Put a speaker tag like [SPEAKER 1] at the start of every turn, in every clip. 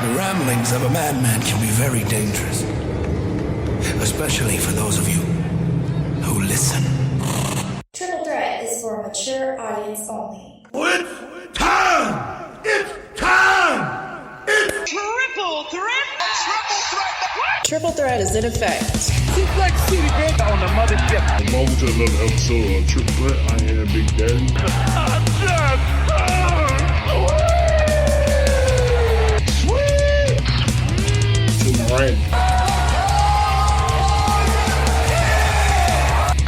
[SPEAKER 1] The ramblings of a madman can be very dangerous, especially for those of you who listen.
[SPEAKER 2] Triple Threat is for a mature audience only.
[SPEAKER 1] It's time! It's time! It's
[SPEAKER 3] Triple Threat! Triple Threat! What?
[SPEAKER 2] Triple Threat is in effect.
[SPEAKER 3] Suplex City Big on the mothership.
[SPEAKER 4] Welcome to another episode of Triple Threat. I am Big Daddy.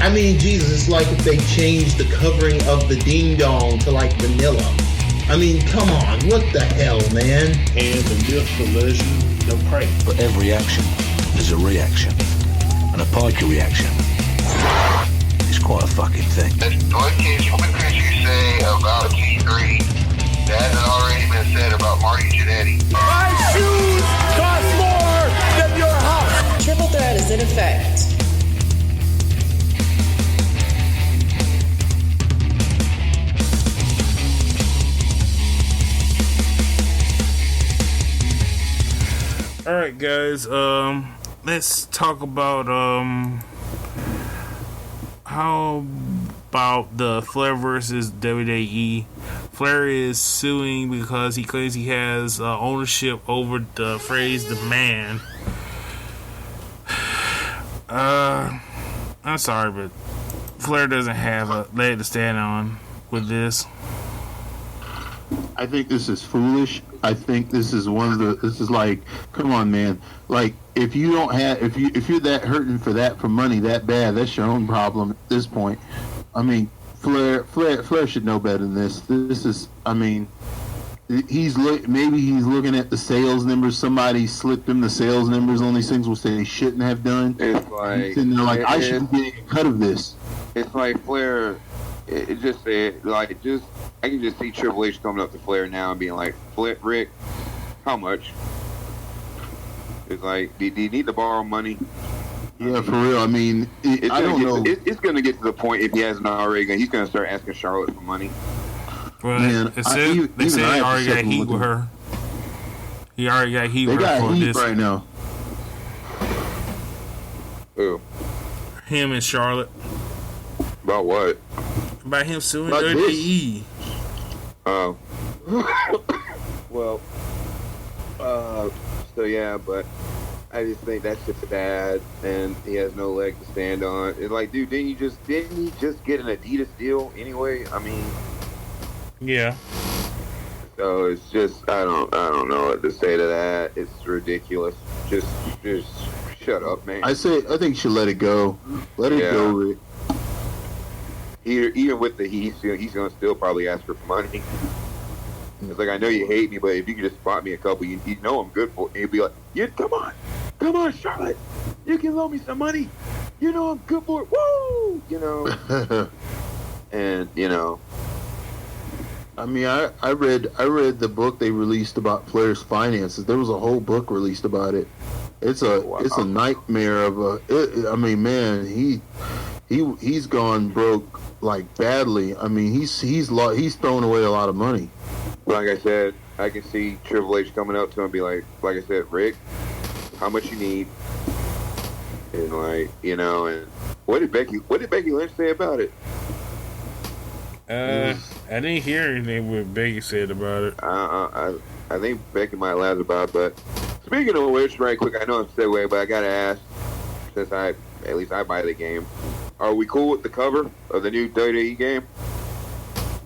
[SPEAKER 5] I mean, Jesus, it's like if they changed the covering of the ding dong to like vanilla. I mean, come on, what the hell, man?
[SPEAKER 4] And the myth, the legend, the prank.
[SPEAKER 6] For every action, there's a reaction. And a Piker reaction is quite a fucking thing.
[SPEAKER 7] What could you say about G3 that has already been said about Marty Jannetty?
[SPEAKER 3] My shoes cost more than your house!
[SPEAKER 2] Triple Threat is in effect.
[SPEAKER 8] Alright guys, let's talk about how about the Flair versus WWE. Flair is suing because he claims he has ownership over the phrase "the man." I'm sorry, but Flair doesn't have a leg to stand on with this.
[SPEAKER 9] I think this is foolish. I think this is this is like, come on, man. Like, if you don't have, if you're that hurting for money that bad, that's your own problem at this point. I mean, Flair should know better than this. This is, I mean, maybe he's looking at the sales numbers. Somebody slipped him the sales numbers on these things, which they shouldn't have done.
[SPEAKER 10] It's like,
[SPEAKER 9] and they're like, I should be getting a cut of this.
[SPEAKER 10] It's like Flair. I can just see Triple H coming up to Flair now and being like, Rick, how much? It's like, do you need to borrow money?
[SPEAKER 9] Yeah, for real. I mean, I don't know.
[SPEAKER 10] It's going to get to the point, if he hasn't already, he's going to start asking Charlotte for money.
[SPEAKER 8] Well,
[SPEAKER 9] man,
[SPEAKER 8] they said he already got heat with her. He already got heat with her for this.
[SPEAKER 9] Right now.
[SPEAKER 10] Who?
[SPEAKER 8] Him and Charlotte.
[SPEAKER 10] About what?
[SPEAKER 8] About him suing WWE.
[SPEAKER 10] Oh. Well, so yeah, but I just think that's just bad, and he has no leg to stand on. It's like, dude, didn't he just get an Adidas deal anyway? I mean,
[SPEAKER 8] yeah.
[SPEAKER 10] So it's just, I don't know what to say to that. It's ridiculous. Just shut up, man.
[SPEAKER 9] I think you should let it go. Let it go, Rick.
[SPEAKER 10] Even with the he's gonna still probably ask her for money. It's like, I know you hate me, but if you could just spot me a couple, you know I'm good for it. And he'd be like, yeah, come on, Charlotte, you can loan me some money. You know I'm good for it. Woo, you know. And you know,
[SPEAKER 9] I mean, I read the book they released about Flair's finances. There was a whole book released about it. It's a nightmare of a. I mean, man, he's gone broke like badly. I mean, he's thrown away a lot of money.
[SPEAKER 10] Like I said, I can see Triple H coming up to him and be like I said, Rick, how much you need? And like, you know, and what did Becky Lynch say about it?
[SPEAKER 8] I didn't hear anything what Becky said about it.
[SPEAKER 10] I think Becky might laugh about it, but speaking of which, right quick, I know I'm segue, but I gotta ask, since I buy the game, are we cool with the cover of the new WWE game?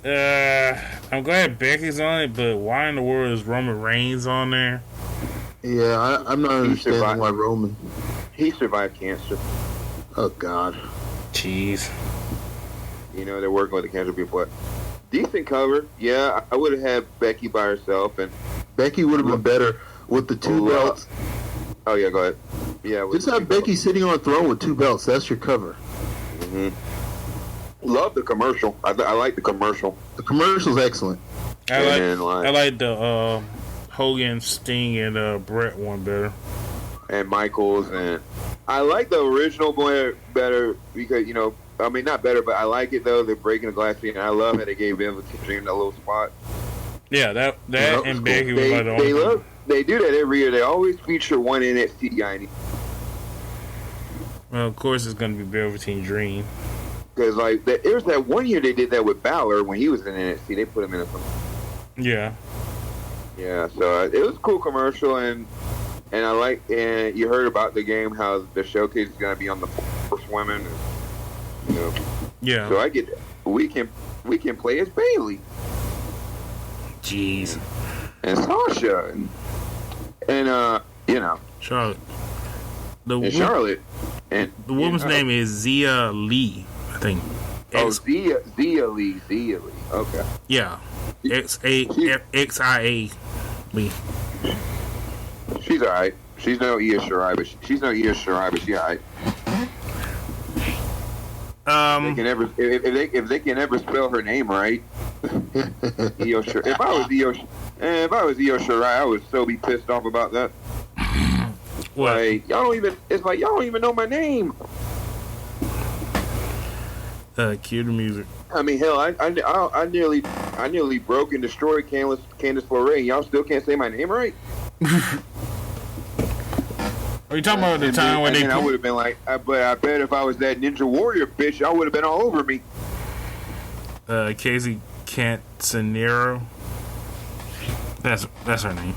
[SPEAKER 8] I'm glad Becky's on it, but why in the world is Roman Reigns on there?
[SPEAKER 9] Yeah, I'm not understanding why Roman.
[SPEAKER 10] He survived cancer.
[SPEAKER 9] Oh, God.
[SPEAKER 8] Jeez.
[SPEAKER 10] You know, they're working with the cancer people. Decent cover. Yeah, I would have had Becky by herself. And
[SPEAKER 9] Becky would have been better with the two belts.
[SPEAKER 10] Oh, yeah, go ahead. Yeah,
[SPEAKER 9] just have Becky sitting on a throne with two belts. That's your cover.
[SPEAKER 10] Mm-hmm. Love the commercial. I like the commercial.
[SPEAKER 9] The commercial's excellent.
[SPEAKER 8] I like the Hogan, Sting, and Brett one better.
[SPEAKER 10] And Michaels, and I like the original one better because, you know, I mean, not better, but I like it though. They're breaking the glass scene, and I love how they gave Vince in that little spot.
[SPEAKER 8] Yeah, that and Becky was like the only.
[SPEAKER 10] They do that every year. They always feature one NXT guy.
[SPEAKER 8] Well, of course, it's going to be Velveteen Dream.
[SPEAKER 10] Because like there was that one year they did that with Balor when he was in NXT. They put him in a.
[SPEAKER 8] Yeah.
[SPEAKER 10] Yeah. So it was a cool commercial, and I like. And you heard about the game, how the showcase is going to be on the first women. And, you know.
[SPEAKER 8] Yeah.
[SPEAKER 10] So I get that. We can play as Bayley.
[SPEAKER 8] Jeez.
[SPEAKER 10] And Sasha and you know,
[SPEAKER 8] Charlotte.
[SPEAKER 10] Charlotte. And
[SPEAKER 8] the woman's name is Zia Lee, I think.
[SPEAKER 10] Zia Lee. Okay.
[SPEAKER 8] Yeah. XIA Lee.
[SPEAKER 10] She's alright. She's no Io Shirai, but she's alright. If they can ever spell her name right, Io Shirai. If I was Io Shirai, I would so be pissed off about that.
[SPEAKER 8] What?
[SPEAKER 10] Like, y'all don't even know my name.
[SPEAKER 8] Cue the music.
[SPEAKER 10] I mean, hell, I nearly broke and destroyed Candice LeRae. Y'all still can't say my name right.
[SPEAKER 8] Are you talking about the time when they?
[SPEAKER 10] I would have been like, but I bet if I was that Ninja Warrior bitch, y'all would have been all over me.
[SPEAKER 8] Casey Cantanero. That's her name.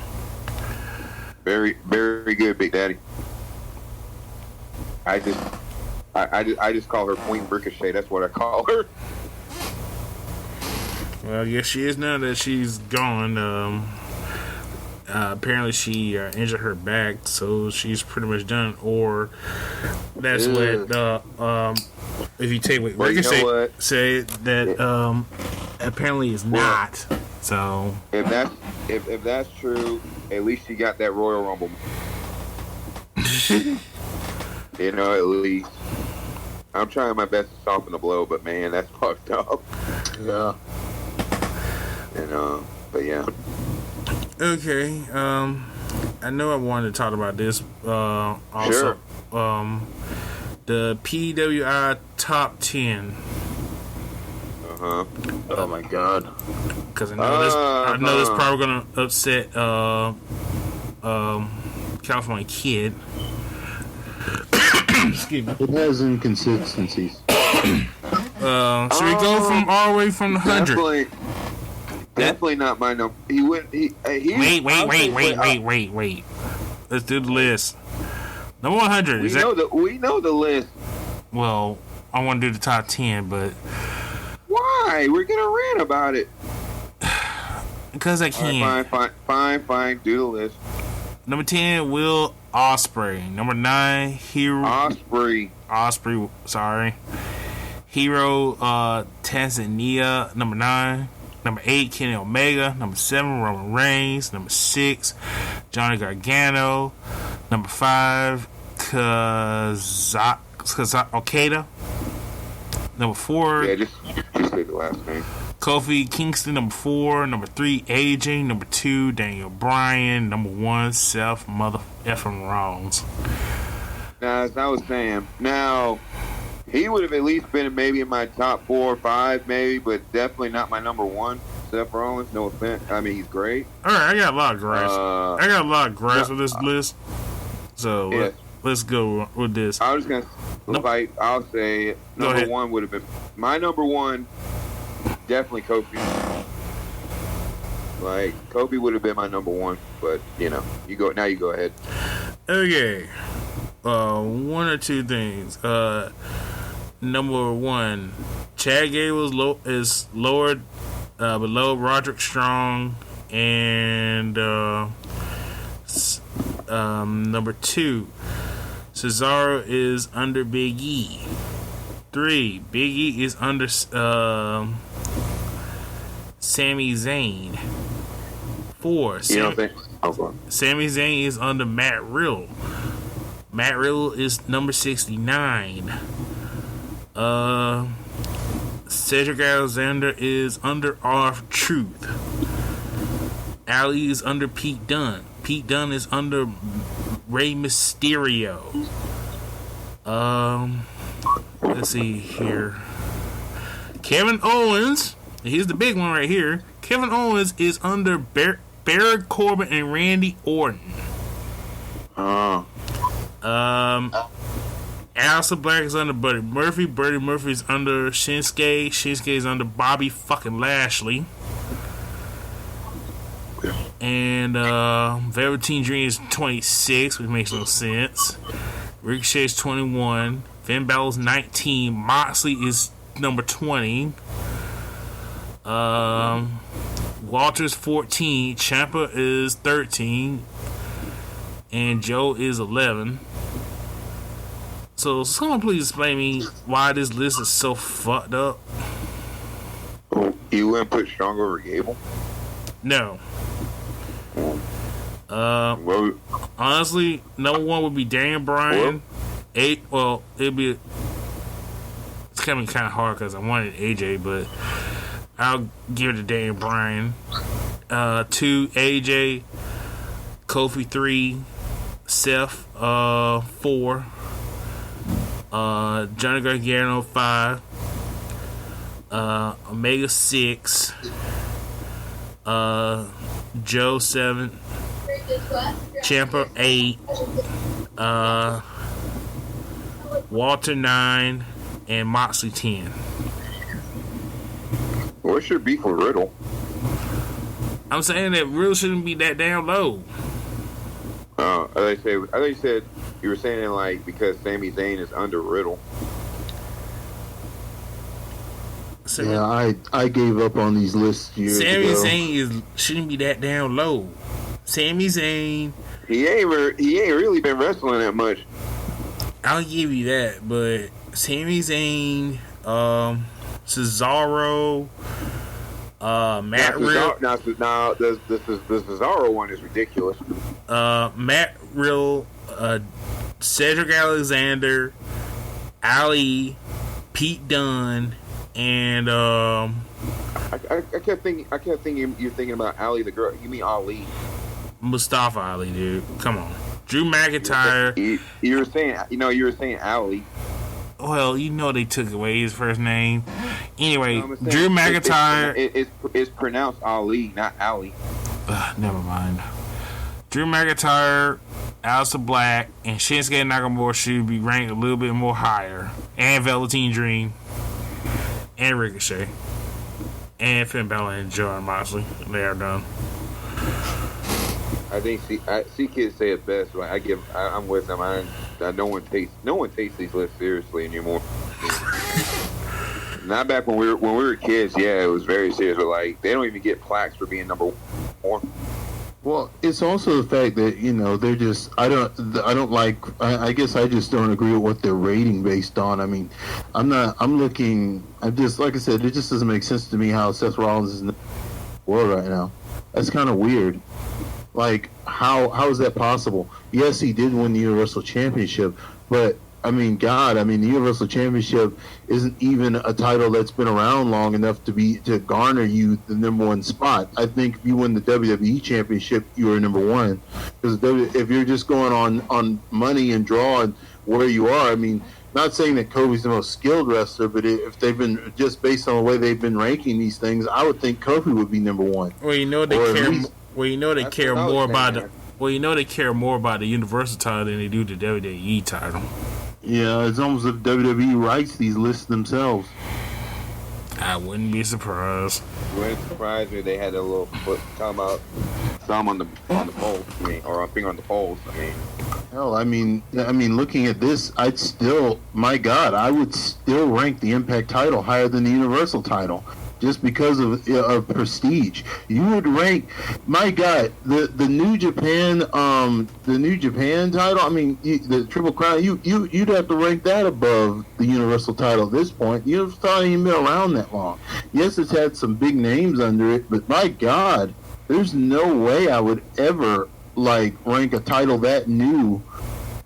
[SPEAKER 10] Very, very good, Big Daddy. I just call her Queen Ricochet. That's what I call her.
[SPEAKER 8] Well, yes, she is now that she's gone. Apparently, she injured her back, so she's pretty much done. Or that's what if you take what Ricochet say that apparently is not. So
[SPEAKER 10] if that's true, at least she got that Royal Rumble. You know, at least. I'm trying my best to soften the blow, but man, that's fucked up.
[SPEAKER 9] Yeah.
[SPEAKER 10] And but yeah.
[SPEAKER 8] Okay. I know I wanted to talk about this. Also,
[SPEAKER 10] sure.
[SPEAKER 8] The PWI top 10.
[SPEAKER 9] Oh my god.
[SPEAKER 8] Because I know this probably gonna upset California Kid. Excuse me.
[SPEAKER 9] It has inconsistencies.
[SPEAKER 8] Should we go from all the way from the 100?
[SPEAKER 10] Definitely not my number. He wouldn't.
[SPEAKER 8] Wait. Let's do the list. Number 100.
[SPEAKER 10] We know the list.
[SPEAKER 8] Well, I want to do the top 10, but
[SPEAKER 10] why? We're gonna rant about it.
[SPEAKER 8] Because I can.
[SPEAKER 10] Fine. Do the list.
[SPEAKER 8] Number 10, Will Ospreay. Number 9, Hero. Ospreay. Sorry. Hero Tanzania. Number 9. Number 8, Kenny Omega. Number 7, Roman Reigns. Number 6, Johnny Gargano. Number 5, Okada. Number 4.
[SPEAKER 10] Yeah, just say the last name.
[SPEAKER 8] Kofi Kingston. Number 4. Number 3, AJ. Number 2, Daniel Bryan. Number 1, Seth Mother effing Rollins.
[SPEAKER 10] Now, as I was saying, he would have at least been maybe in my top 4 or 5, maybe, but definitely not my number 1. Seth Rollins, no offense. I mean, he's great.
[SPEAKER 8] All right, I got a lot of grass on this list. So
[SPEAKER 10] yeah.
[SPEAKER 8] let's go with this.
[SPEAKER 10] I was gonna I'll say number 1 would have been my number 1. Definitely Kofi. Like Kofi would have been my number 1, but you go ahead.
[SPEAKER 8] Okay, one or two things. Number 1, Chad Gable is lowered below Roderick Strong, and number 2, Cesaro is under Big E. 3, Big E is under Sami Zayn. 4, Sami Zayn is under Matt Riddle. Matt Riddle is number 69. Cedric Alexander is under R-Truth. Ali is under Pete Dunne. Pete Dunne is under Rey Mysterio. Let's see here. Kevin Owens, here's the big one right here. Kevin Owens is under Baron Corbin and Randy Orton. Aleister Black is under Buddy Murphy. Buddy Murphy is under Shinsuke. Shinsuke is under Bobby fucking Lashley. And Velveteen Dream is 26, which makes no sense. Ricochet is 21. Finn Balor's 19. Moxley is number 20. Walter's 14. Ciampa is 13. And Joe is 11. So someone please explain me why this list is so fucked up.
[SPEAKER 10] You wouldn't put Strong over Gable?
[SPEAKER 8] No. Honestly, number one would be Daniel Bryan. It's coming kind of hard because I wanted AJ, but I'll give it to Daniel Bryan. 2, AJ. Kofi 3. Seth 4. Johnny Gargano 5. Omega 6. Joe 7. Ciampa 8. Walter 9. And Moxley 10.
[SPEAKER 10] What's your beef with Riddle?
[SPEAKER 8] I'm saying that Riddle shouldn't be that damn low.
[SPEAKER 10] I thought you said you were saying like because Sami Zayn is under Riddle.
[SPEAKER 9] Yeah, I gave up on these lists years
[SPEAKER 8] Sami
[SPEAKER 9] ago.
[SPEAKER 8] Zayn shouldn't be that damn low. Sami Zayn,
[SPEAKER 10] he ain't really been wrestling that much.
[SPEAKER 8] I'll give you that, but Sami Zayn, Cesaro, Matt Riddle.
[SPEAKER 10] Now, the Cesaro one is ridiculous.
[SPEAKER 8] Matt Riddle, Cedric Alexander, Ali, Pete Dunne, and
[SPEAKER 10] I kept thinking you're thinking about Ali the girl. You mean Ali?
[SPEAKER 8] Mustafa Ali, dude. Come on, Drew McIntyre.
[SPEAKER 10] You were saying Ali.
[SPEAKER 8] Well, they took away his first name. Anyway, Drew McIntyre.
[SPEAKER 10] It's pronounced Ali, not Ali.
[SPEAKER 8] Never mind. Drew McIntyre, Aleister Black, and Shinsuke Nakamura should be ranked a little bit more higher. And Velveteen Dream. And Ricochet. And Finn Balor and John Moxley. They are done.
[SPEAKER 10] I think see kids say it best. Like I'm with them. No one takes these lists seriously anymore. Not back when we were kids. Yeah, it was very serious. But like they don't even get plaques for being number 1.
[SPEAKER 9] Well, it's also the fact that they're just I guess I just don't agree with what they're rating based on. I mean, I'm just like I said, it just doesn't make sense to me how Seth Rollins is in the world right now. That's kind of weird. Like, how is that possible? Yes, he did win the Universal Championship, but the Universal Championship isn't even a title that's been around long enough to garner you the number 1 spot. I think if you win the WWE Championship, you are number 1. Because if you're just going on money and draw and where you are, I mean, not saying that Kofi's the most skilled wrestler, but if they've been just based on the way they've been ranking these things, I would think Kofi would be number 1.
[SPEAKER 8] Well, they care more about the Universal title than they do the WWE title.
[SPEAKER 9] Yeah, it's almost as if WWE writes these lists themselves.
[SPEAKER 8] I wouldn't be surprised.
[SPEAKER 10] It wouldn't surprise me if they had a little talking about some on the polls. Or a finger on the polls.
[SPEAKER 9] Hell, I mean, looking at this, I would still rank the Impact title higher than the Universal title. Just because of prestige, you would rank. My God, the New Japan title. I mean, the Triple Crown. You'd have to rank that above the Universal title at this point. You've not even been around that long. Yes, it's had some big names under it, but my God, there's no way I would ever rank a title that new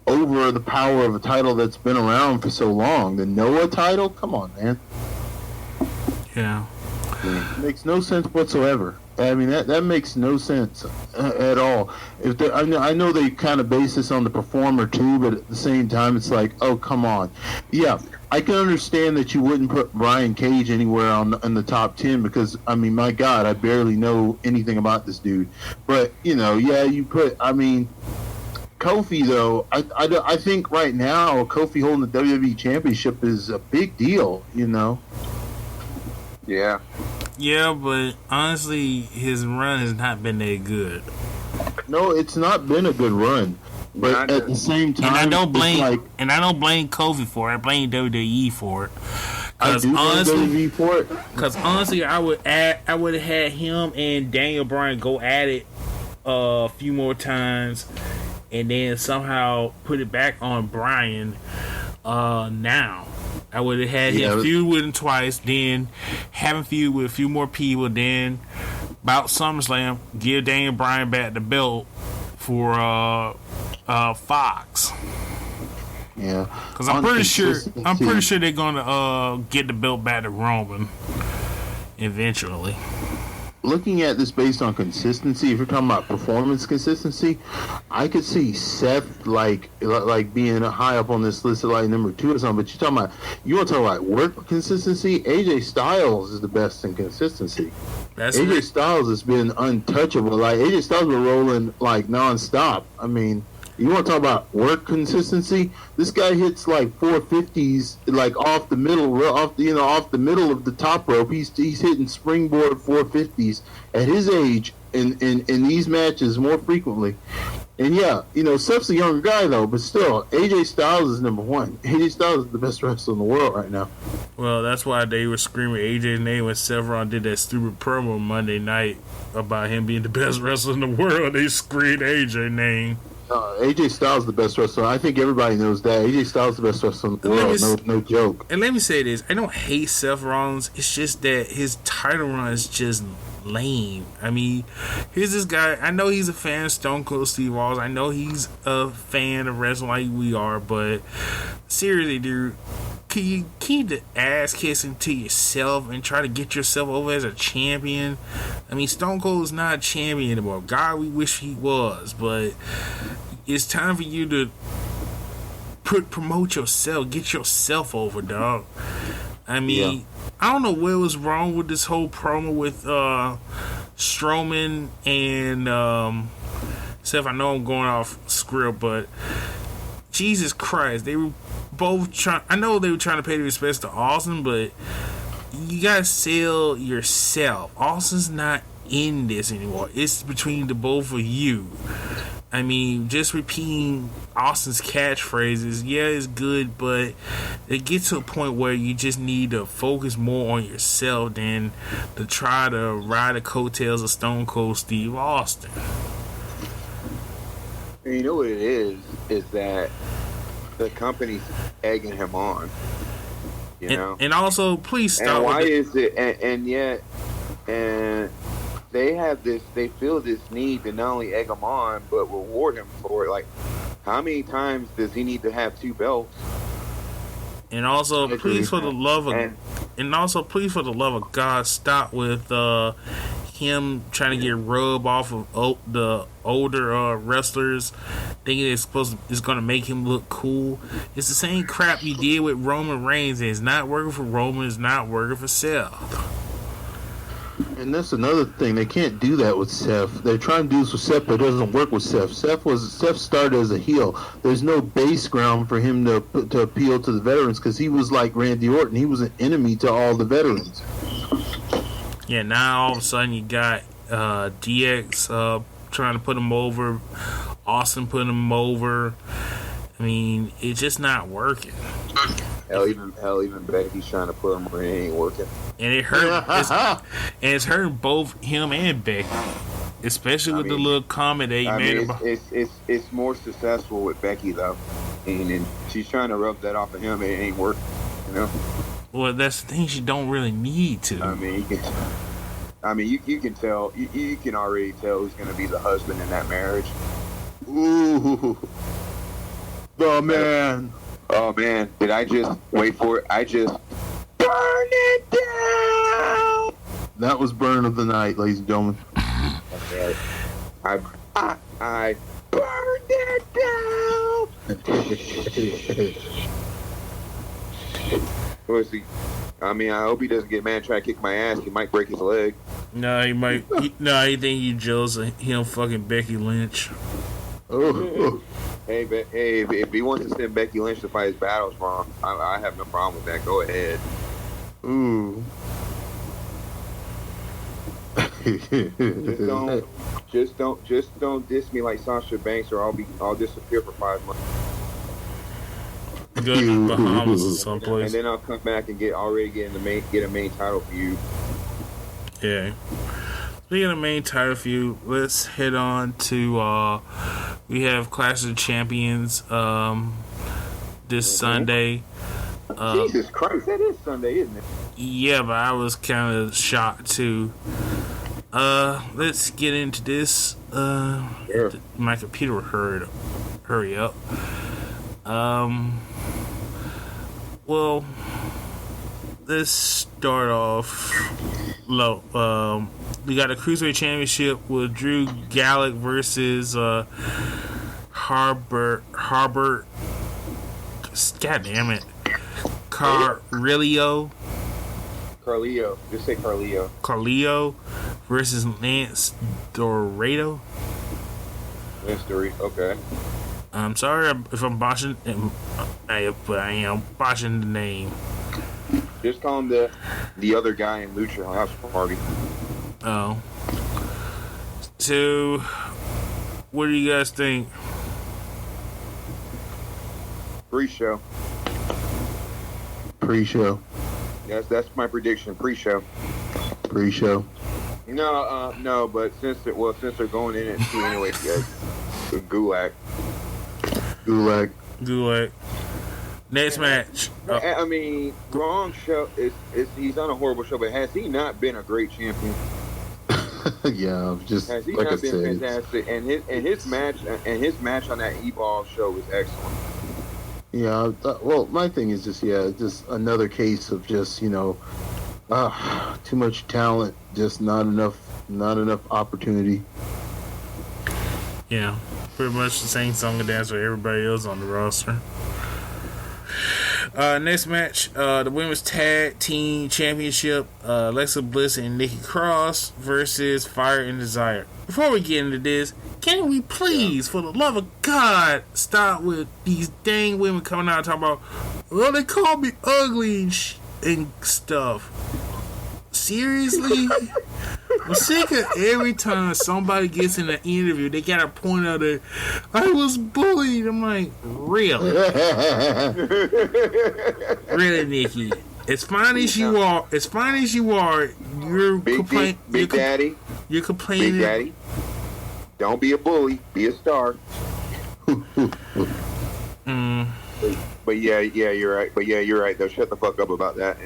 [SPEAKER 9] over the power of a title that's been around for so long. The Noah title. Come on, man.
[SPEAKER 8] Yeah.
[SPEAKER 9] Makes no sense whatsoever. I mean, that makes no sense at all. I know they kind of base this on the performer too, but at the same time, it's like, oh, come on. Yeah, I can understand that you wouldn't put Brian Cage anywhere in the top 10 because, I mean, my God, I barely know anything about this dude. But, you know, yeah, you put, I mean, Kofi, though, I think right now Kofi holding the WWE Championship is a big deal, you know?
[SPEAKER 10] Yeah.
[SPEAKER 8] Yeah, but honestly, his run has not been that good.
[SPEAKER 9] No, it's not been a good run. But at the same time,
[SPEAKER 8] and I don't blame Kofi for it. I blame WWE for it. Because honestly, I would have had him and Daniel Bryan go at it a few more times, and then somehow put it back on Bryan. Now, I would have had him feud with him twice, then have him feud with a few more people, then about SummerSlam, give Daniel Bryan back the belt for Fox.
[SPEAKER 9] Yeah,
[SPEAKER 8] because I'm pretty sure they're gonna get the belt back to Roman eventually.
[SPEAKER 9] Looking at this based on consistency, if you're talking about performance consistency, I could see Seth like being high up on this list, like number 2 or something. But you want to talk about work consistency? AJ Styles is the best in consistency. AJ Styles has been untouchable. Like AJ Styles been rolling like nonstop. I mean, you want to talk about work consistency? This guy hits like 450s, like off the middle of the top rope. He's hitting springboard 450s at his age in these matches more frequently. And yeah, you know, Seth's a younger guy though, but still, AJ Styles is number 1. AJ Styles is the best wrestler in the world right now.
[SPEAKER 8] Well, that's why they were screaming AJ's name when Sevron did that stupid promo Monday night about him being the best wrestler in the world. They screamed AJ's name.
[SPEAKER 9] AJ Styles is the best wrestler. I think everybody knows that. AJ Styles is the best wrestler in the world. No joke.
[SPEAKER 8] And let me say this. I don't hate Seth Rollins. It's just that his title run is just lame. I mean, here's this guy. I know he's a fan of Stone Cold Steve Austin. I know he's a fan of wrestling like we are. But seriously, dude, can you keep the ass kissing to yourself and try to get yourself over as a champion? I mean, Stone Cold is not a champion anymore. God, we wish he was. But it's time for you to promote yourself. Get yourself over, dog. I mean, I don't know what was wrong with this whole promo with Strowman and Seth. I know I'm going off script, but Jesus Christ, they were both trying. I know they were trying to pay the respects to Austin, but you gotta sell yourself. Austin's not in this anymore. It's between the both of you. I mean, just repeating Austin's catchphrases, yeah, it's good, but it gets to a point where you just need to focus more on yourself than to try to ride the coattails of Stone Cold Steve Austin.
[SPEAKER 10] And you know what it is that the company's egging him on. You know? And
[SPEAKER 8] also, please stop.
[SPEAKER 10] And why is it, and yet they feel this need to not only egg him on, but reward him for it. Like, how many times does he need to have 2 belts?
[SPEAKER 8] And also, please for the love of God, stop with him trying to get rubbed off of the older wrestlers, thinking it's going to make him look cool. It's the same crap you did with Roman Reigns. It's not working for Roman. It's not working for Seth.
[SPEAKER 9] And that's another thing. They can't do that with Seth. They're trying to do this with Seth, but it doesn't work with Seth. Seth started as a heel. There's no base ground for him to appeal to the veterans because he was like Randy Orton. He was an enemy to all the veterans.
[SPEAKER 8] Yeah, now all of a sudden you got DX trying to put him over, Austin putting him over. I mean, it's just not working.
[SPEAKER 10] Hell, even Becky's trying to put him where it ain't working.
[SPEAKER 8] And it hurt. It's hurting both him and Becky, especially with the little comment they made about.
[SPEAKER 10] It's more successful with Becky though, and she's trying to rub that off of him. It ain't working, you know.
[SPEAKER 8] Well, that's the thing. She don't really need to.
[SPEAKER 10] You can tell. You can already tell who's going to be the husband in that marriage.
[SPEAKER 9] Ooh, the man.
[SPEAKER 10] Oh man, did I just wait for it? I just burn it down.
[SPEAKER 9] That was burn of the night, ladies and gentlemen.
[SPEAKER 10] Okay. I burned it down. Who is he? I mean, I hope he doesn't get mad trying to kick my ass. He might break his leg.
[SPEAKER 8] No, he might. He think you jealous of him fucking Becky Lynch.
[SPEAKER 9] Oh.
[SPEAKER 10] Hey, if he wants to send Becky Lynch to fight his battles for him, I have no problem with that. Go ahead.
[SPEAKER 9] Ooh.
[SPEAKER 10] Just don't diss me like Sasha Banks, or I'll disappear for 5 months.
[SPEAKER 8] Go to Bahamas or someplace,
[SPEAKER 10] and then I'll come back and get a main title for you.
[SPEAKER 8] Yeah. Speaking of main title feud, let's head on to we have Clash of the Champions this Sunday.
[SPEAKER 10] Jesus Christ, that is Sunday, isn't it?
[SPEAKER 8] Yeah, but I was kind of shocked too. Let's get into this.
[SPEAKER 10] Sure.
[SPEAKER 8] My computer will hurry up. Well, let's start off low. We got a Cruiserweight Championship with Drew Gallagher versus Harbert. God damn it. Carlio.
[SPEAKER 10] Just say Carlio.
[SPEAKER 8] Carlio versus Lance Dorado.
[SPEAKER 10] Okay.
[SPEAKER 8] I'm sorry if I'm botching, but I am botching the name.
[SPEAKER 10] Just call him the other guy in Lucha House Party.
[SPEAKER 8] Oh. So, what do you guys think?
[SPEAKER 10] Pre-show. That's my prediction. Pre-show. No, but since they're going in at 2 anyway, Gulag.
[SPEAKER 8] Next match.
[SPEAKER 10] I mean, wrong show. He's on a horrible show, but has he not been a great champion?
[SPEAKER 9] Yeah, just
[SPEAKER 10] has he
[SPEAKER 9] like
[SPEAKER 10] not
[SPEAKER 9] I
[SPEAKER 10] been
[SPEAKER 9] said,
[SPEAKER 10] fantastic? And his match on that E-Ball show was excellent.
[SPEAKER 9] Yeah, well, my thing is just another case of just too much talent, just not enough opportunity.
[SPEAKER 8] Yeah, pretty much the same song and dance with everybody else on the roster. Next match, the Women's Tag Team Championship, Alexa Bliss and Nikki Cross versus Fire and Desire. Before we get into this, can we please, for the love of God, stop with these dang women coming out and talking about, well, they call me ugly and stuff. Seriously? I'm sick of every time somebody gets in an interview, they gotta point out that I was bullied. I'm like, really? Really, Nikki? As fine as you are, you're complaining.
[SPEAKER 10] Big Daddy.
[SPEAKER 8] You're complaining.
[SPEAKER 10] Big Daddy. Don't be a bully. Be a star. But yeah, you're right. Though, shut the fuck up about that.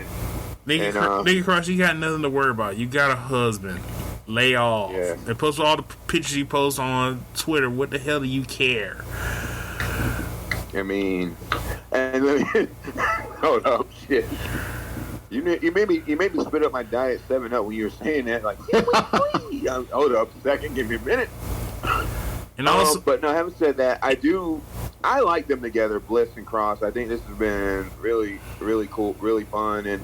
[SPEAKER 8] Nikki Cross, you got nothing to worry about. You got a husband. Lay off. Yeah. And post all the pictures you post on Twitter. What the hell do you care?
[SPEAKER 10] I mean, hold up, shit. You made me spit up my Diet 7-Up when you were saying that. Like, hold up a second, give me a minute.
[SPEAKER 8] And also,
[SPEAKER 10] but no, having said that, I like them together, Bliss and Cross. I think this has been really, really cool, really fun, and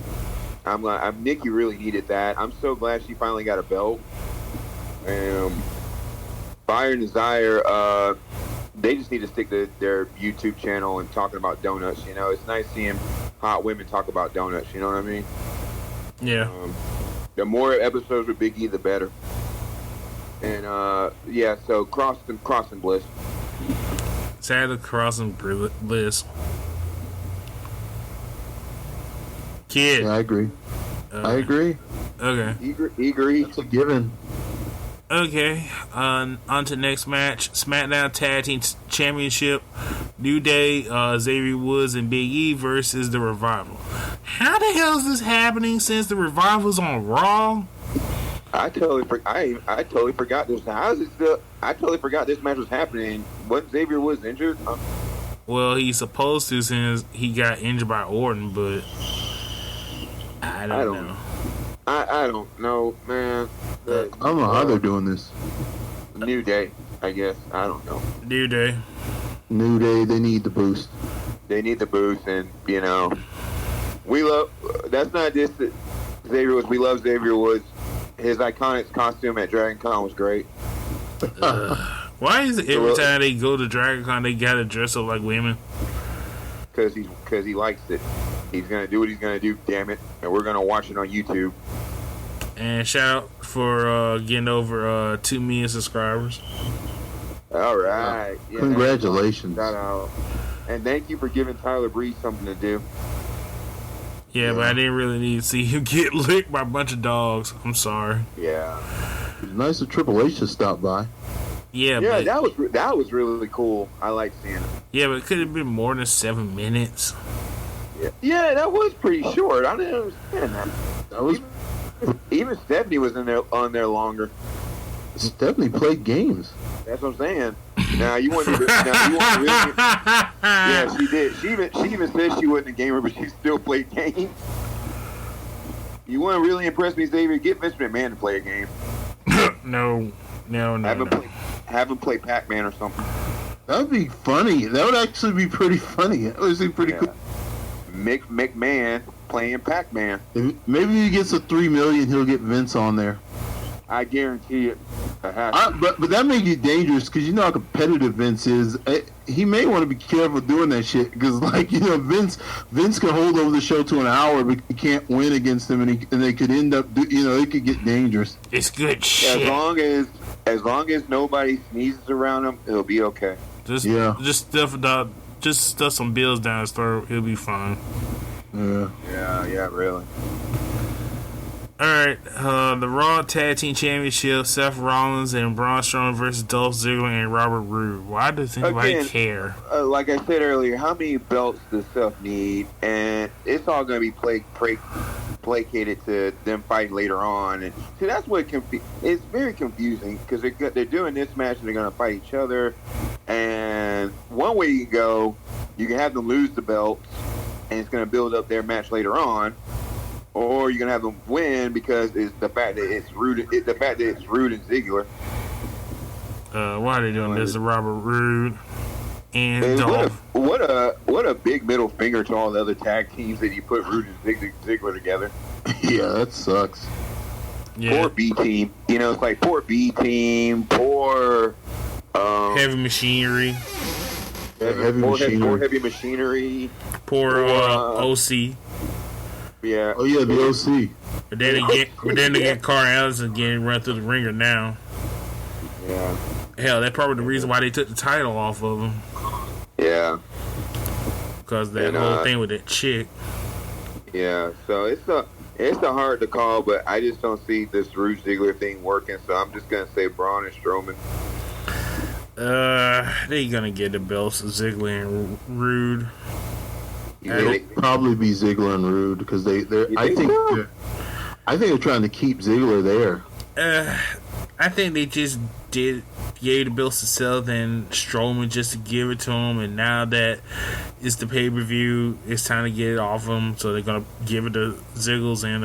[SPEAKER 10] Nikki really needed that. I'm so glad she finally got a belt. Fire and Desire, they just need to stick to their YouTube channel and talking about donuts. It's nice seeing hot women talk about donuts. You know what I mean?
[SPEAKER 8] Yeah.
[SPEAKER 10] The more episodes with Big E, the better. And so Cross and Bliss.
[SPEAKER 8] Sadly, Cross and Bliss. Kid.
[SPEAKER 9] Yeah, I agree.
[SPEAKER 8] Okay.
[SPEAKER 10] Agree.
[SPEAKER 9] It's a given.
[SPEAKER 8] Okay. On to next match. SmackDown Tag Team Championship. New Day, Xavier Woods and Big E versus The Revival. How the hell is this happening since The Revival's on Raw?
[SPEAKER 10] I totally forgot this. How is it still? I totally forgot this match was happening. Wasn't Xavier Woods injured?
[SPEAKER 8] Well, he's supposed to since he got injured by Orton, but I don't know.
[SPEAKER 10] I don't know, man.
[SPEAKER 9] I don't know how they're doing this.
[SPEAKER 10] New Day, I guess. I don't know.
[SPEAKER 8] New Day.
[SPEAKER 9] New Day, they need the boost.
[SPEAKER 10] They need the boost, and we love. That's not just that Xavier Woods. We love Xavier Woods. His iconic costume at Dragon Con was great.
[SPEAKER 8] Why is it every time they go to Dragon Con they gotta dress up like women?
[SPEAKER 10] Because he likes it. He's gonna do what he's gonna do. Damn it! And we're gonna watch it on YouTube.
[SPEAKER 8] And shout out for getting over 2 million subscribers.
[SPEAKER 10] All right. Yeah,
[SPEAKER 9] congratulations.
[SPEAKER 10] Shout out. And thank you for giving Tyler Breeze something to do.
[SPEAKER 8] Yeah, but I didn't really need to see him get licked by a bunch of dogs. I'm sorry.
[SPEAKER 10] Yeah.
[SPEAKER 9] It's nice that Triple H to stop by.
[SPEAKER 8] Yeah,
[SPEAKER 10] but that was really cool. I like seeing it.
[SPEAKER 8] Yeah, but it could have been more than 7 minutes.
[SPEAKER 10] Yeah, that was pretty short. I didn't understand that.
[SPEAKER 9] That was
[SPEAKER 10] even Stephanie was on there longer.
[SPEAKER 9] Stephanie played games.
[SPEAKER 10] That's what I'm saying. Now you want to really? Yeah, she did. She even said she wasn't a gamer, but she still played games. You want to really impress me, Xavier? Get Vince McMahon to play a game.
[SPEAKER 8] No.
[SPEAKER 10] Have him play Pac-Man or something.
[SPEAKER 9] That would be funny. That would actually be pretty funny. That would be pretty cool.
[SPEAKER 10] McMahon playing Pac-Man.
[SPEAKER 9] Maybe he gets a $3 million, he'll get Vince on there.
[SPEAKER 10] I guarantee it.
[SPEAKER 9] But that makes you dangerous because you know how competitive Vince is. He may want to be careful doing that shit because, Vince can hold over the show to an hour, but he can't win against him, and they could end up, it could get dangerous.
[SPEAKER 8] It's good shit.
[SPEAKER 10] As long as nobody sneezes around him, it'll be okay.
[SPEAKER 8] Just stuff some bills down his throat. He'll be fine.
[SPEAKER 10] Yeah, really.
[SPEAKER 8] Alright, the Raw Tag Team Championship, Seth Rollins and Braun Strowman versus Dolph Ziggler and Robert Roode. Why does anybody care?
[SPEAKER 10] Like I said earlier, how many belts does Seth need? And it's all going to be placated to them fighting later on. And see, that's what it's very confusing because they're doing this match and they're going to fight each other. And one way you can go, you can have them lose the belts and it's going to build up their match later on. Or you're gonna have them win because it's the fact that it's Roode and Ziggler.
[SPEAKER 8] Why are they doing this to Robert Roode and Dolph?
[SPEAKER 10] What a big middle finger to all the other tag teams that you put Roode and Ziggler together.
[SPEAKER 9] Yeah, that sucks.
[SPEAKER 8] Yeah.
[SPEAKER 10] Poor B team. It's like poor B team, poor
[SPEAKER 8] Heavy Machinery.
[SPEAKER 10] Poor Heavy Machinery.
[SPEAKER 8] Poor OC.
[SPEAKER 10] Yeah.
[SPEAKER 9] Oh yeah, the OC.
[SPEAKER 8] But then again, Carl Allison getting run through the ringer now.
[SPEAKER 10] Yeah.
[SPEAKER 8] Hell, that's probably the reason why they took the title off of him.
[SPEAKER 10] Yeah.
[SPEAKER 8] Because that whole thing with that chick.
[SPEAKER 10] Yeah. So it's a hard to call, but I just don't see this Roode Ziggler thing working. So I'm just gonna say Braun and Strowman.
[SPEAKER 8] They gonna get the belts, Ziggler and Roode.
[SPEAKER 9] It'll probably be Ziggler and Roode because I think they're trying to keep Ziggler there.
[SPEAKER 8] I think they just gave the belts to Seth and Strowman just to give it to him, and now that it's the pay-per-view, it's time to get it off him, so they're gonna give it to Ziggles and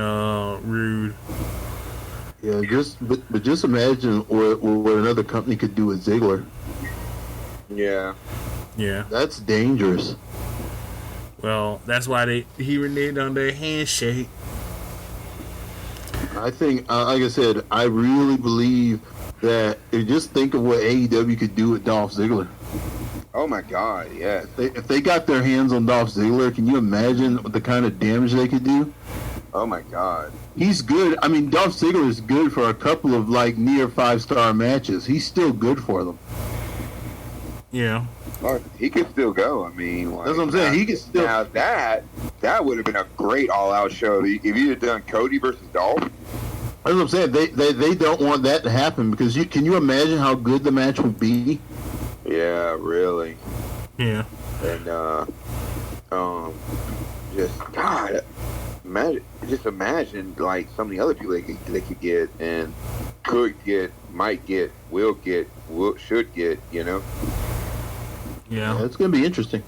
[SPEAKER 8] Roode.
[SPEAKER 9] Yeah, just imagine what another company could do with Ziggler.
[SPEAKER 10] Yeah.
[SPEAKER 9] That's dangerous.
[SPEAKER 8] Well, that's why he reneged on their handshake.
[SPEAKER 9] I think, like I said, I really believe that just think of what AEW could do with Dolph Ziggler.
[SPEAKER 10] Oh my God, yeah.
[SPEAKER 9] If they got their hands on Dolph Ziggler, can you imagine the kind of damage they could do?
[SPEAKER 10] Oh my God.
[SPEAKER 9] He's good. I mean, Dolph Ziggler is good for a couple of near 5-star matches. He's still good for them.
[SPEAKER 8] Yeah.
[SPEAKER 10] He could still go. I mean,
[SPEAKER 9] that's what I'm saying. He could still.
[SPEAKER 10] Now that would have been a great all-out show if you'd have done Cody versus Dolph.
[SPEAKER 9] That's what I'm saying. They don't want that to happen because can you imagine how good the match would be?
[SPEAKER 10] Yeah, really.
[SPEAKER 8] Yeah.
[SPEAKER 10] And just God, imagine like some of the other people they could get and might get, should get.
[SPEAKER 8] Yeah,
[SPEAKER 9] it's going to be interesting.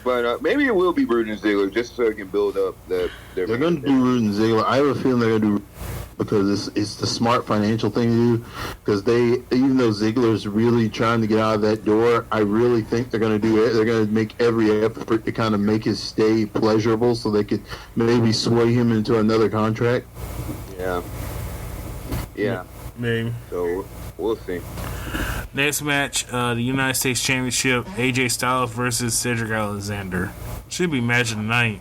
[SPEAKER 10] But maybe it will be Roode and Ziggler just so it can build up their.
[SPEAKER 9] They're going to do Roode and Ziggler. I have a feeling they're going to do. because it's the smart financial thing to do. Because even though Ziggler's really trying to get out of that door, I really think they're going to do it. They're going to make every effort to kind of make his stay pleasurable, so they could maybe sway him into another contract.
[SPEAKER 10] Yeah.
[SPEAKER 8] Maybe.
[SPEAKER 10] So we'll see.
[SPEAKER 8] Next match, the United States Championship, AJ Styles versus Cedric Alexander. Should be match of the night.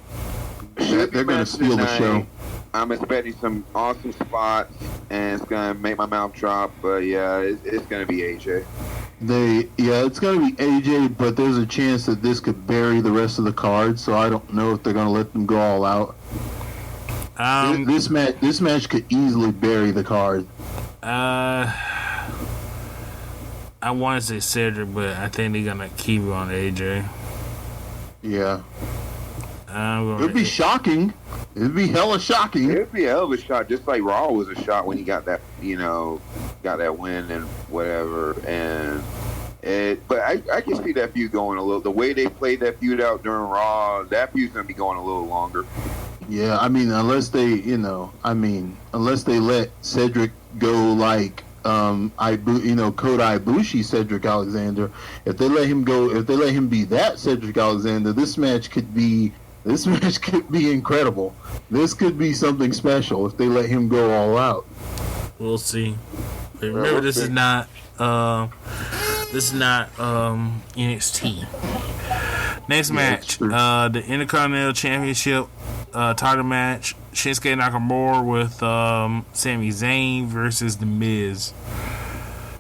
[SPEAKER 9] They're going to steal the show.
[SPEAKER 10] I'm expecting some awesome spots, and it's going to make my mouth drop. But yeah, it's going to be AJ.
[SPEAKER 9] It's going to be AJ, but there's a chance that this could bury the rest of the card. So I don't know if they're going to let them go all out. This match could easily bury the card.
[SPEAKER 8] I want to say Cedric, but I think they're gonna keep it on AJ.
[SPEAKER 9] Yeah. It'd be shocking. It'd be hella shocking.
[SPEAKER 10] It'd be a hell of a shot, just like Raw was a shot when he got that, got that win and whatever. But I can see that feud going a little. The way they played that feud out during Raw, that feud's gonna be going a little longer.
[SPEAKER 9] Yeah, I mean, unless they let Cedric go like Kota Ibushi Cedric Alexander. If they let him be that Cedric Alexander, this match could be incredible. This could be something special if they let him go all out.
[SPEAKER 8] We'll see. But remember, this is not NXT. Next match, the Intercontinental Championship title match, Shinsuke Nakamura with Sami Zayn versus The Miz.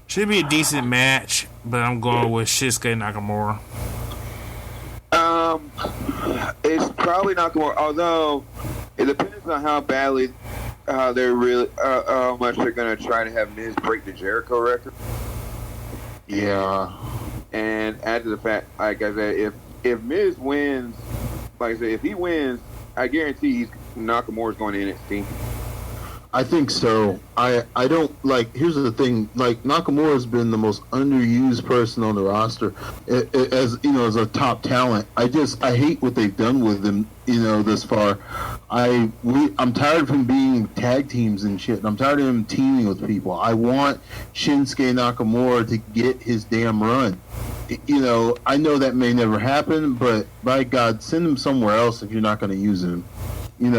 [SPEAKER 8] Should be a decent match, but I'm going with Shinsuke Nakamura.
[SPEAKER 10] It's probably Nakamura, although it depends on how badly, how much they're going to try to have Miz break the Jericho record.
[SPEAKER 9] Yeah.
[SPEAKER 10] And add to the fact, like I said, if Miz wins, like I said, if he wins, I guarantee Nakamura's going to NXT.
[SPEAKER 9] I think so. I don't like. Here's the thing. Like, Nakamura's been the most underused person on the roster, as a top talent. I hate what they've done with him. This far. I'm tired of him being tag teams and shit. I'm tired of him teaming with people. I want Shinsuke Nakamura to get his damn run. I know that may never happen, but by God, send him somewhere else if you're not going to use him. And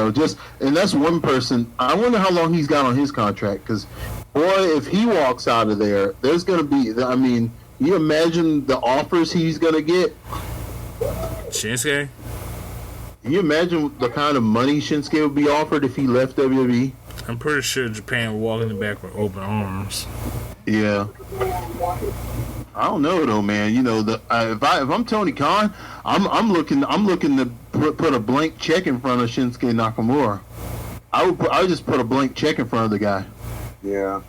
[SPEAKER 9] that's one person. I wonder how long he's got on his contract, because, boy, if he walks out of there, there's going to be, you imagine the offers he's going to get?
[SPEAKER 8] Shinsuke?
[SPEAKER 9] Can you imagine the kind of money Shinsuke would be offered if he left WWE?
[SPEAKER 8] I'm pretty sure Japan would walk in the back with open arms.
[SPEAKER 9] Yeah. I don't know though, man. If I'm Tony Khan, I'm looking to put a blank check in front of Shinsuke Nakamura. I would just put a blank check in front of the guy.
[SPEAKER 10] Yeah.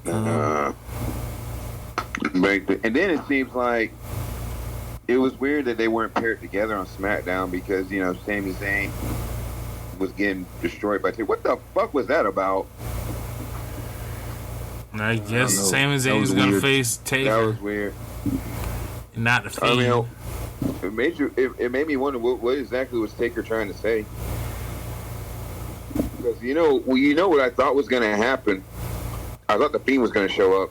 [SPEAKER 10] And then it seems like it was weird that they weren't paired together on SmackDown, because Sami Zayn was getting destroyed by Taker. What the fuck was that about?
[SPEAKER 8] I guess Sami Zayn was going to face Taker.
[SPEAKER 10] That was weird.
[SPEAKER 8] Not the Fiend.
[SPEAKER 10] It made me wonder what exactly was Taker trying to say. Because what I thought was going to happen. I thought the Fiend was going to show up.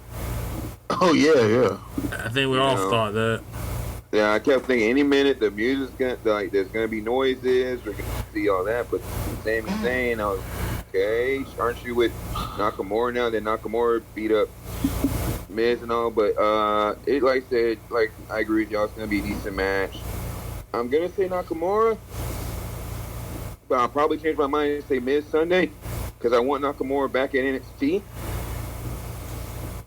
[SPEAKER 9] Oh yeah.
[SPEAKER 8] I think we all thought that.
[SPEAKER 10] Yeah, I kept thinking any minute the music's gonna there's gonna be noises, we're gonna see all that. But Sami Zayn, I was okay. Aren't you with Nakamura now? Then Nakamura beat up Miz and all, but it like I said, like I agree with y'all, it's gonna be a decent match. I'm gonna say Nakamura, but I'll probably change my mind and say Miz Sunday, because I want Nakamura back in NXT.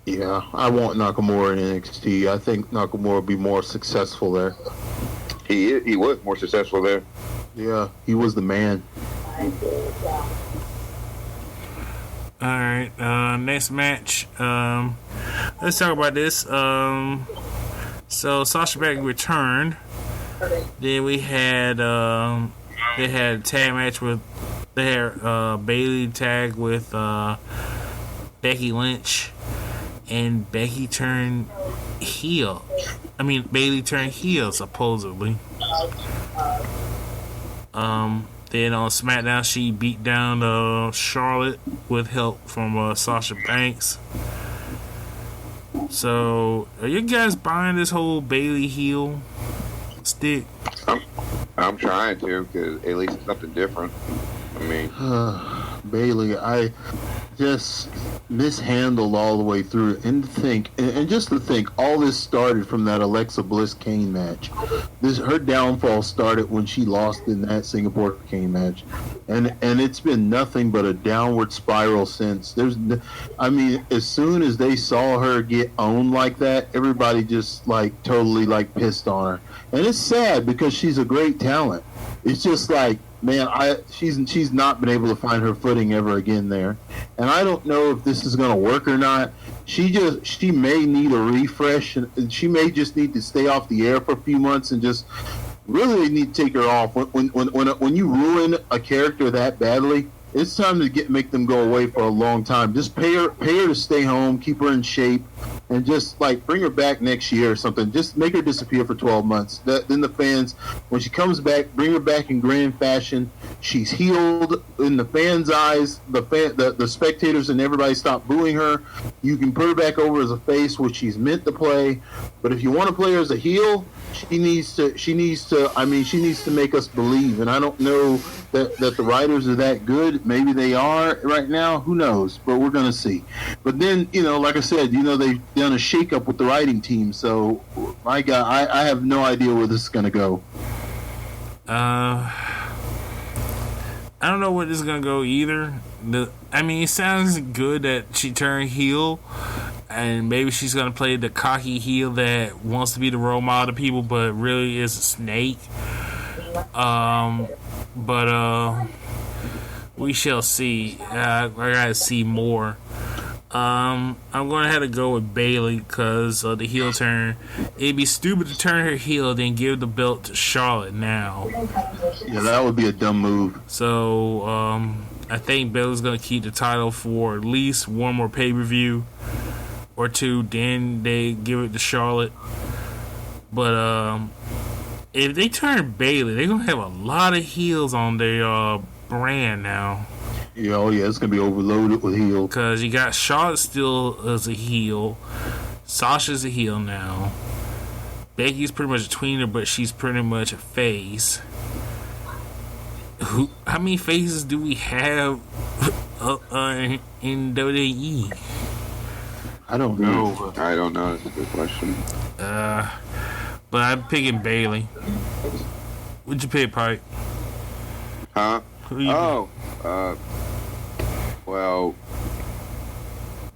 [SPEAKER 9] Yeah, I want Nakamura in NXT. I think Nakamura will be more successful there.
[SPEAKER 10] He was more successful there.
[SPEAKER 9] Yeah, he was the man.
[SPEAKER 8] All right, next match. Let's talk about this. So Sasha Banks returned. Then we had they had a tag match with Bayley tag with Becky Lynch. And Becky turned heel. Bayley turned heel, supposedly. Then on SmackDown, she beat down Charlotte with help from Sasha Banks. So, are you guys buying this whole Bayley heel stick?
[SPEAKER 10] I'm trying to, because at least it's something different. I mean,
[SPEAKER 9] Bayley, I just mishandled all the way through, and just to think, all this started from that Alexa Bliss Kane match. Her downfall started when she lost in that Singapore Kane match, and it's been nothing but a downward spiral since. As soon as they saw her get owned like that, everybody just like totally like pissed on her, and it's sad because she's a great talent. It's just like, man, she's not been able to find her footing ever again there, and I don't know if this is going to work or not. She may need a refresh, and she may just need to stay off the air for a few months and just really need to take her off. When you ruin a character that badly, it's time to make them go away for a long time. Just pay her to stay home, keep her in shape, and just like bring her back next year or something. Just make her disappear for 12 months. Then the fans, when she comes back, bring her back in grand fashion. She's healed in the fans' eyes. The spectators and everybody stop booing her. You can put her back over as a face, which she's meant to play. But if you want to play her as a heel, she needs to make us believe. And I don't know that the writers are that good. Maybe they are right now. Who knows? But we're gonna see. But then, like I said, they've done a shakeup with the writing team. So, my God, I have no idea where this is gonna go.
[SPEAKER 8] I don't know where this is gonna go either. It sounds good that she turned heel, and maybe she's gonna play the cocky heel that wants to be the role model to people, but really is a snake. But we shall see. I gotta see more. I'm gonna have to go with Bayley because of the heel turn. It'd be stupid to turn her heel, then give the belt to Charlotte now.
[SPEAKER 9] Yeah, that would be a dumb move.
[SPEAKER 8] So, I think Bayley's gonna keep the title for at least one more pay-per-view or two. Then they give it to Charlotte. But if they turn Bayley, they're gonna have a lot of heels on their brand now.
[SPEAKER 9] Yeah, it's gonna be overloaded with heels.
[SPEAKER 8] Because you got Charlotte still as a heel, Sasha's a heel now. Becky's pretty much a tweener, but she's pretty much a face. How many faces do we have in WWE?
[SPEAKER 9] I don't know.
[SPEAKER 10] I don't know. That's a good question.
[SPEAKER 8] But I'm picking Bayley. What'd you pick, Pike?
[SPEAKER 10] Huh? Well,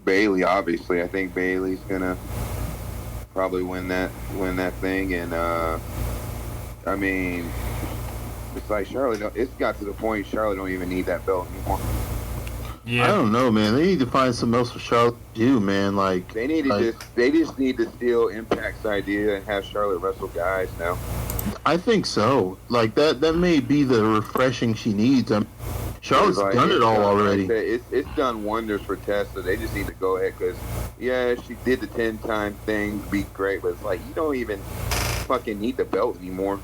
[SPEAKER 10] Bayley, obviously. I think Bayley's gonna probably win that thing, and it's like Charlotte. It's got to the point Charlotte don't even need that belt anymore.
[SPEAKER 8] Yeah.
[SPEAKER 9] I don't know, man. They need to find something else for Charlotte to do, man.
[SPEAKER 10] They just need to steal Impact's idea and have Charlotte wrestle guys now.
[SPEAKER 9] I think so. That may be the refreshing she needs. Charlotte's done it all already.
[SPEAKER 10] It's done wonders for Tessa. They just need to go ahead because, yeah, she did the 10-time thing, be great, but it's like you don't even fucking need the belt anymore.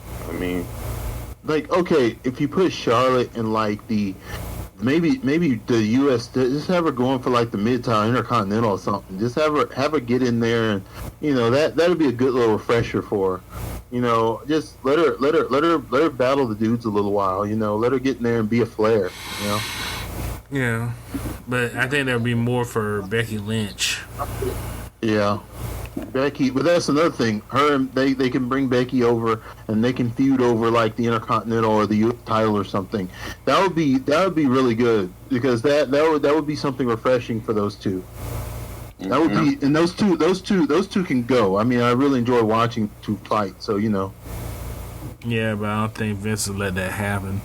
[SPEAKER 9] Okay, if you put Charlotte in the maybe the U.S. just have her going for the Mid-Town Intercontinental or something. Just have her get in there, and that'd be a good little refresher for her. Just let her battle the dudes a little while. Let her get in there and be a Flair.
[SPEAKER 8] Yeah, but I think there'll be more for Becky Lynch.
[SPEAKER 9] Yeah, Becky, but that's another thing. They can bring Becky over and they can feud over the Intercontinental or the U.S. title or something. That would be really good because that would be something refreshing for those two. That would be, and those two can go. I really enjoy watching two fight. So
[SPEAKER 8] Yeah, but I don't think Vince will let that happen.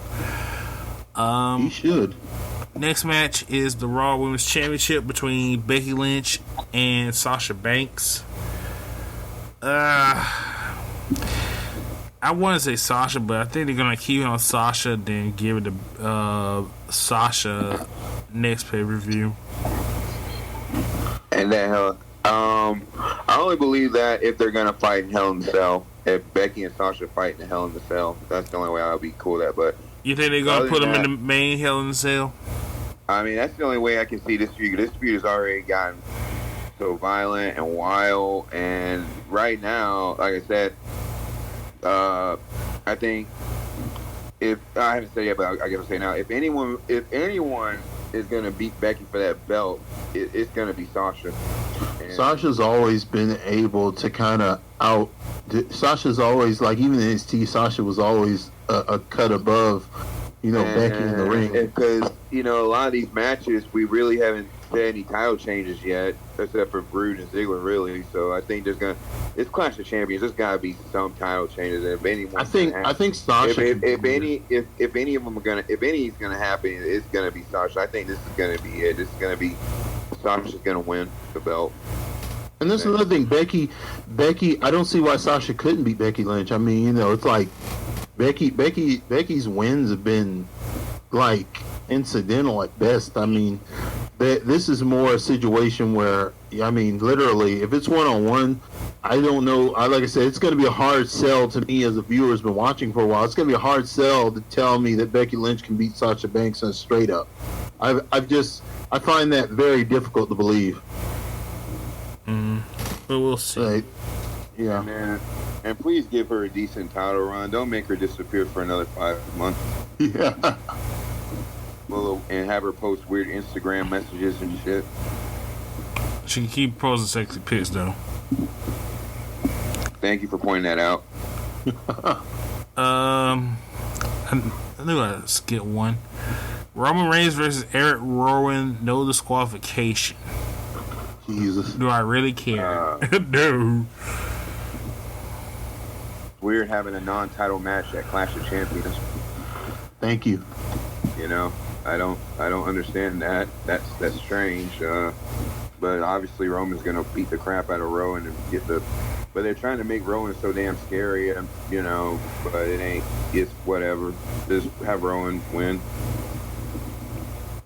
[SPEAKER 9] He should.
[SPEAKER 8] Next match is the Raw Women's Championship between Becky Lynch and Sasha Banks. I want to say Sasha, but I think they're gonna keep it on Sasha, then give it to Sasha next pay-per-view.
[SPEAKER 10] And then I only believe that if they're gonna fight in Hell in a Cell, if Becky and Sasha fight in the Hell in the Cell. That's the only way I'll be cool with that. But
[SPEAKER 8] you think they're gonna put them in the main Hell in the Cell?
[SPEAKER 10] I mean, that's the only way I can see this feud. This feud has already gotten so violent and wild, and right now, like I said, I think if I haven't said yet, but I gotta say now, if anyone is gonna beat Becky for that belt, it's gonna be Sasha. And
[SPEAKER 9] Sasha's always been able to kind of Sasha's always, like, even in NXT, Sasha was always a cut above, Becky in the ring.
[SPEAKER 10] Because, a lot of these matches, we really haven't said any title changes yet, except for Brood and Ziggler, really. So I think it's Clash of Champions. There's got to be some title changes. If anyone,
[SPEAKER 9] I think Sasha.
[SPEAKER 10] If any of them are gonna, if any is gonna happen, it's gonna be Sasha. I think this is gonna be it. This is gonna be Sasha's gonna win the belt.
[SPEAKER 9] And that's another thing, Becky. I don't see why Sasha couldn't beat Becky Lynch. I mean, it's like Becky's wins have been like incidental at best. I mean, this is more a situation where, I mean, literally, if it's one-on-one, I don't know. Like I said, it's going to be a hard sell to me as a viewer who's been watching for a while. It's going to be a hard sell to tell me that Becky Lynch can beat Sasha Banks on straight up. I find that very difficult to believe.
[SPEAKER 8] But we'll see.
[SPEAKER 9] Right. Yeah.
[SPEAKER 10] And please give her a decent title run. Don't make her disappear for another 5 months.
[SPEAKER 9] Yeah.
[SPEAKER 10] Well, and have her post weird Instagram messages and shit.
[SPEAKER 8] She can keep posing sexy pics, though.
[SPEAKER 10] Thank you for pointing that out.
[SPEAKER 8] I knew I'd skip one. Roman Reigns versus Eric Rowan, no disqualification.
[SPEAKER 9] Jesus.
[SPEAKER 8] Do I really care? No.
[SPEAKER 10] Weird having a non-title match at Clash of Champions.
[SPEAKER 9] Thank you.
[SPEAKER 10] I don't understand that. That's strange. But obviously Roman's gonna beat the crap out of Rowan and get the. But they're trying to make Rowan so damn scary, But it ain't. It's whatever. Just have Rowan win.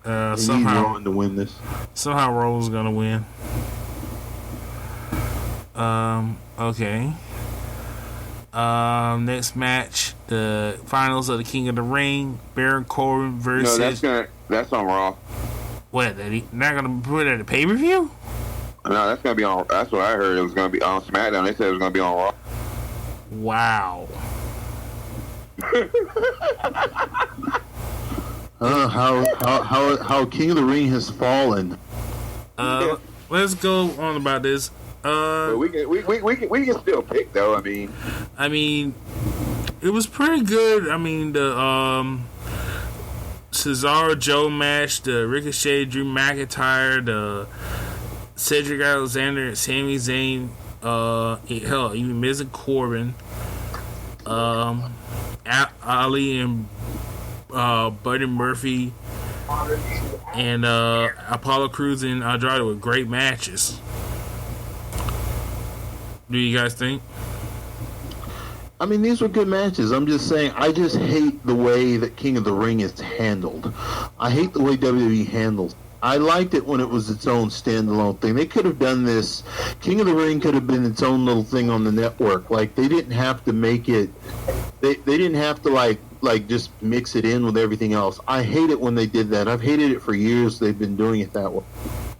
[SPEAKER 8] Somehow
[SPEAKER 9] Rowan to win this.
[SPEAKER 8] Somehow Rowan's gonna win. Okay. Next match, the finals of the King of the Ring, Baron Corbin versus.
[SPEAKER 10] No, that's on Raw.
[SPEAKER 8] What? Not gonna put it at a pay-per-view?
[SPEAKER 10] No, that's gonna be on. That's what I heard. It was gonna be on SmackDown. They said it was gonna be on Raw.
[SPEAKER 8] Wow.
[SPEAKER 9] How King of the Ring has fallen.
[SPEAKER 8] Let's go on about this.
[SPEAKER 10] But we can still pick though.
[SPEAKER 8] I mean, it was pretty good. I mean, the Cesaro Joe match, the Ricochet Drew McIntyre, the Cedric Alexander and Sami Zayn, hell, even Miz and Corbin, Ali and Buddy Murphy, and Apollo Crews and Andrade were great matches. Do you guys think?
[SPEAKER 9] I mean, these were good matches. I'm just saying, I just hate the way that King of the Ring is handled. I hate the way WWE handles. I liked it when it was its own standalone thing. They could have done this. King of the Ring could have been its own little thing on the network. Like, they didn't have to make it. They didn't have to like just mix it in with everything else. I hate it when they did that. I've hated it for years. They've been doing it that way.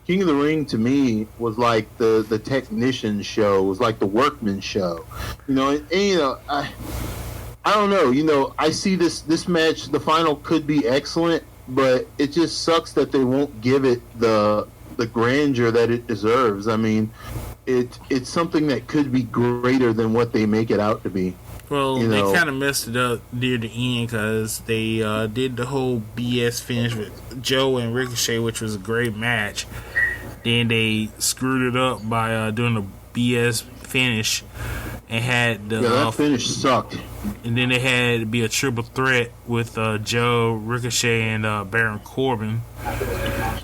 [SPEAKER 9] King of the Ring to me was like the technician show, was like the workman show, I don't know, I see this match, the final could be excellent, but it just sucks that they won't give it the grandeur that it deserves. I mean, it's something that could be greater than what they make it out to be.
[SPEAKER 8] Well, they kind of messed it up near the end because they did the whole BS finish with Joe and Ricochet, which was a great match. Then they screwed it up by doing a BS finish and had the
[SPEAKER 9] that finish sucked.
[SPEAKER 8] And then they had to be a triple threat with Joe, Ricochet, and Baron Corbin.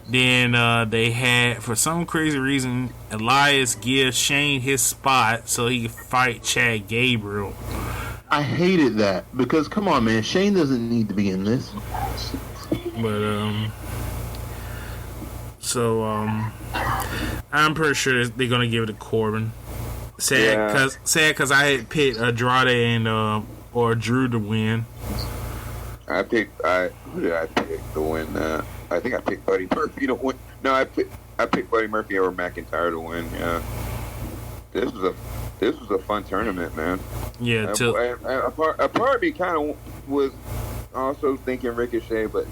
[SPEAKER 8] Then they had, for some crazy reason, Elias give Shane his spot so he could fight Chad Gabriel.
[SPEAKER 9] I hated that because, come on, man, Shane doesn't need to be in this.
[SPEAKER 8] But I'm pretty sure they're gonna give it to Corbin. Sad because I had picked Andrade and or Drew to win.
[SPEAKER 10] Who did I pick to win? I think I picked Buddy Murphy to win. No, I picked Buddy Murphy over McIntyre to win. Yeah, this was a fun tournament, man.
[SPEAKER 8] Yeah,
[SPEAKER 10] a part of me kind of was also thinking Ricochet, but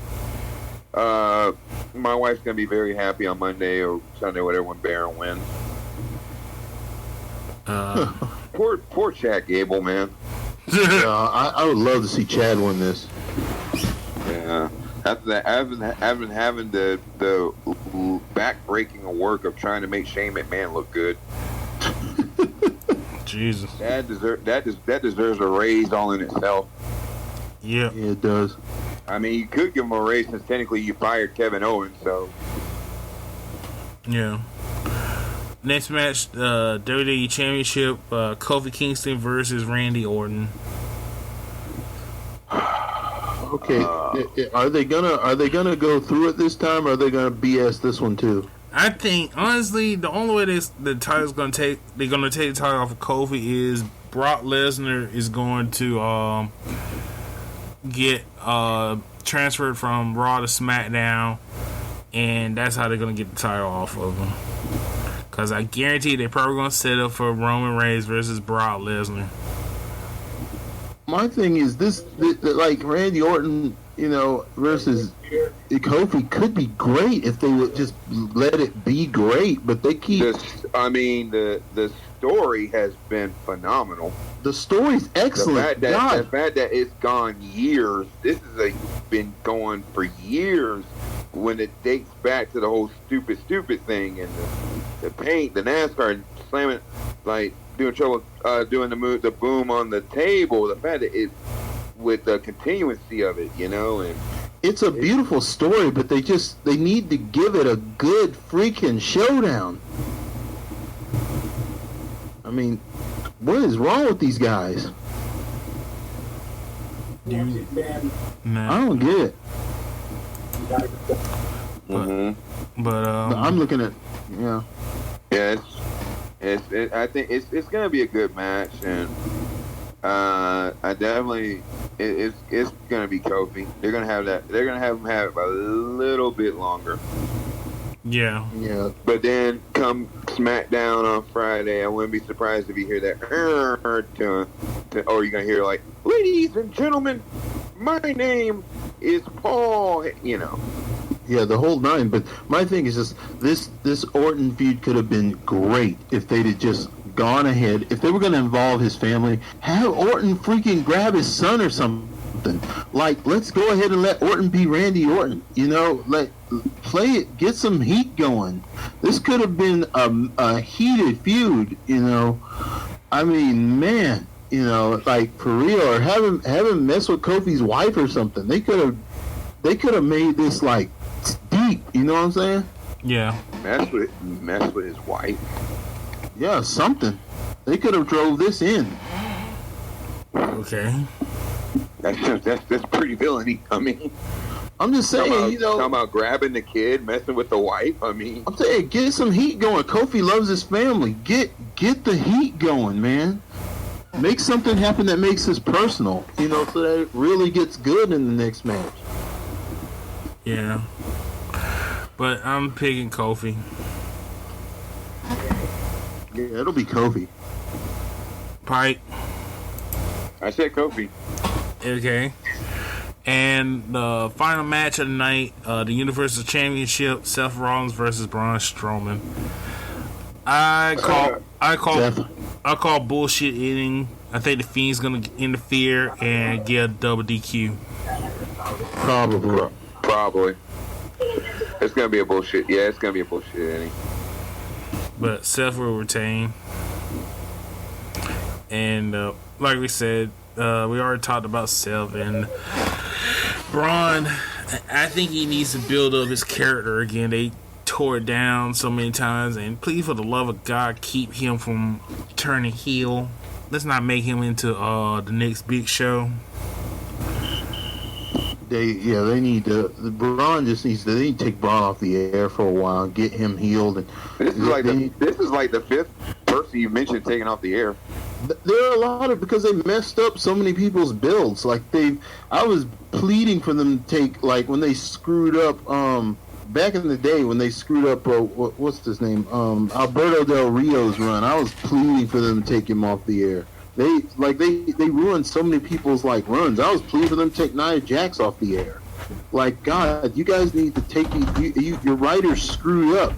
[SPEAKER 10] my wife's gonna be very happy on Monday or Sunday, whatever, when Baron wins. Poor Chad Gable, man.
[SPEAKER 9] I would love to see Chad win this.
[SPEAKER 10] Yeah. After that, I've been having the back-breaking work of trying to make Shane McMahon look good.
[SPEAKER 8] Jesus.
[SPEAKER 10] That deserves a raise all in itself.
[SPEAKER 8] Yeah,
[SPEAKER 9] it does.
[SPEAKER 10] I mean, you could give him a raise since technically you fired Kevin Owens, so.
[SPEAKER 8] Yeah. Next match, WWE Championship, Kofi Kingston versus Randy Orton.
[SPEAKER 9] Okay, are they gonna go through it this time, or are they gonna BS this one too?
[SPEAKER 8] I think honestly, the only way the title's they're gonna take the title off of Kofi is Brock Lesnar is going to get transferred from Raw to SmackDown, and that's how they're gonna get the title off of him. Cause I guarantee they're probably gonna set up for Roman Reigns versus Brock Lesnar.
[SPEAKER 9] My thing is this, like Randy Orton, versus Kofi could be great if they would just let it be great, but they keep.
[SPEAKER 10] The story has been phenomenal.
[SPEAKER 9] The story's excellent.
[SPEAKER 10] The fact that it's gone years. This has been going for years. When it dates back to the whole stupid thing and the paint, the NASCAR slamming, like doing the boom on the table. The fact that it with the continuancy of it, and
[SPEAKER 9] it's a beautiful story, but they need to give it a good freaking showdown. I mean, what is wrong with these guys? I don't get it.
[SPEAKER 8] But
[SPEAKER 9] I'm looking at
[SPEAKER 10] I think it's gonna be a good match, and I definitely it's gonna be Kofi. They're gonna have him have it a little bit longer.
[SPEAKER 8] Yeah.
[SPEAKER 10] But then come SmackDown on Friday, I wouldn't be surprised if you hear that or you're gonna hear like, "Ladies and gentlemen, my name is Paul."
[SPEAKER 9] Yeah, the whole nine. But my thing is just this Orton feud could have been great if they'd have just gone ahead. If they were going to involve his family, have Orton freaking grab his son or something. Like, let's go ahead and let Orton be Randy Orton. Let play it, get some heat going. This could have been a heated feud. I mean, man. Like for real, or have him mess with Kofi's wife or something. They could have made this like deep. You know what I'm saying?
[SPEAKER 8] Yeah.
[SPEAKER 10] Mess with his wife.
[SPEAKER 9] Yeah, something. They could have drove this in.
[SPEAKER 8] Okay.
[SPEAKER 10] That's pretty villainy. I mean,
[SPEAKER 9] I'm just saying,
[SPEAKER 10] talking about grabbing the kid, messing with the wife. I mean,
[SPEAKER 9] I'm saying, get some heat going. Kofi loves his family. Get the heat going, man. Make something happen that makes this personal, so that it really gets good in the next match.
[SPEAKER 8] Yeah. But I'm picking Kofi.
[SPEAKER 9] Yeah, it'll be Kofi.
[SPEAKER 8] Pike.
[SPEAKER 10] I said Kofi.
[SPEAKER 8] Okay. And the final match of the night, the Universal Championship, Seth Rollins versus Braun Strowman. I call bullshit eating. I think the Fiend's gonna interfere and get a double DQ.
[SPEAKER 10] Probably. It's gonna be a bullshit. Yeah, it's gonna be a bullshit inning.
[SPEAKER 8] But Seth will retain. And like we said, we already talked about Seth and Braun. I think he needs to build up his character again. They tore it down so many times, and please, for the love of God, keep him from turning heel. Let's not make him into the next big show.
[SPEAKER 9] They need to. Braun just needs to. They need to take Braun off the air for a while, get him healed. And
[SPEAKER 10] this is like the fifth person you mentioned taking off the air.
[SPEAKER 9] There are a lot of, because they messed up so many people's builds. Like I was pleading for them to take, like when they screwed up, back in the day when they screwed up, what's his name, Alberto Del Rio's run. I was pleading for them to take him off the air. They ruined so many people's like runs. I was pleading for them to take Nia Jax off the air. Like, God, you guys need to take your writers screwed up.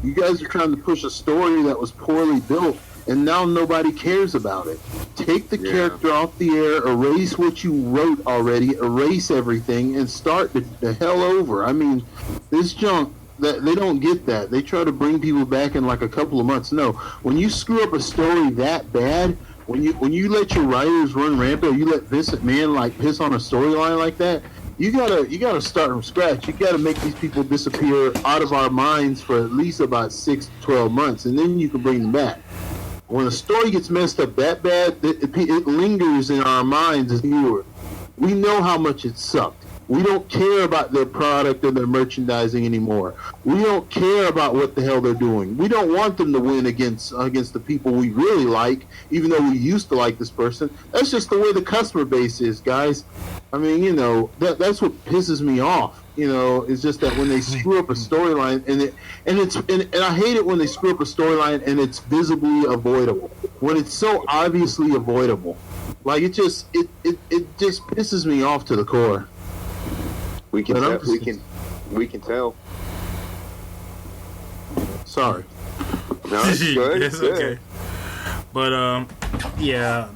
[SPEAKER 9] You guys are trying to push a story that was poorly built, and now nobody cares about it. Take the character off the air, erase what you wrote already, erase everything, and start the hell over. I mean, this junk, that they don't get that. They try to bring people back in like a couple of months. No, when you screw up a story that bad, when you let your writers run rampant, or you let Vince McMahon like piss on a storyline like that, you gotta start from scratch. You gotta make these people disappear out of our minds for at least about 6 to 12 months, and then you can bring them back. When a story gets messed up that bad, it lingers in our minds as viewers. We know how much it sucked. We don't care about their product or their merchandising anymore. We don't care about what the hell they're doing. We don't want them to win against the people we really like, even though we used to like this person. That's just the way the customer base is, guys. I mean, that's what pisses me off. It's just that when they screw up a storyline, and I hate it when they screw up a storyline and it's visibly avoidable. When it's so obviously avoidable, like it just pisses me off to the core.
[SPEAKER 10] We can tell. Sorry.
[SPEAKER 8] No, it's good. It's okay. But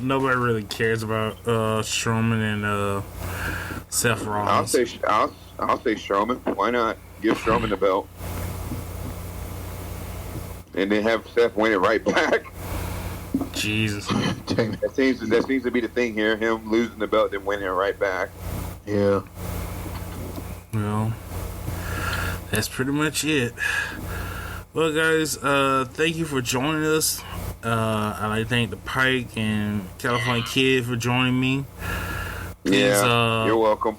[SPEAKER 8] nobody really cares about Strowman and Seth Rollins.
[SPEAKER 10] I'll say Strowman. Why not give Strowman the belt and then have Seth win it right back?
[SPEAKER 8] Jesus,
[SPEAKER 10] that seems to be the thing here. Him losing the belt, then winning it right back.
[SPEAKER 9] Yeah.
[SPEAKER 8] Well, that's pretty much it. Well, guys, thank you for joining us. I'd like to thank the Pike and California Kid for joining me. Please,
[SPEAKER 10] you're welcome.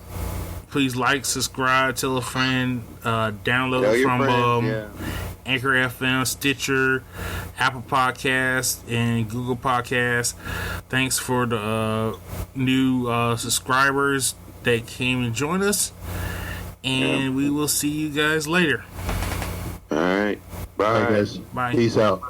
[SPEAKER 8] Please like, subscribe, tell a friend, download it from Anchor FM, Stitcher, Apple Podcasts, and Google Podcasts. Thanks for the new subscribers that came and joined us. And we will see you guys later.
[SPEAKER 10] All right. Bye.
[SPEAKER 9] All right, guys.
[SPEAKER 8] Bye.
[SPEAKER 9] Peace out.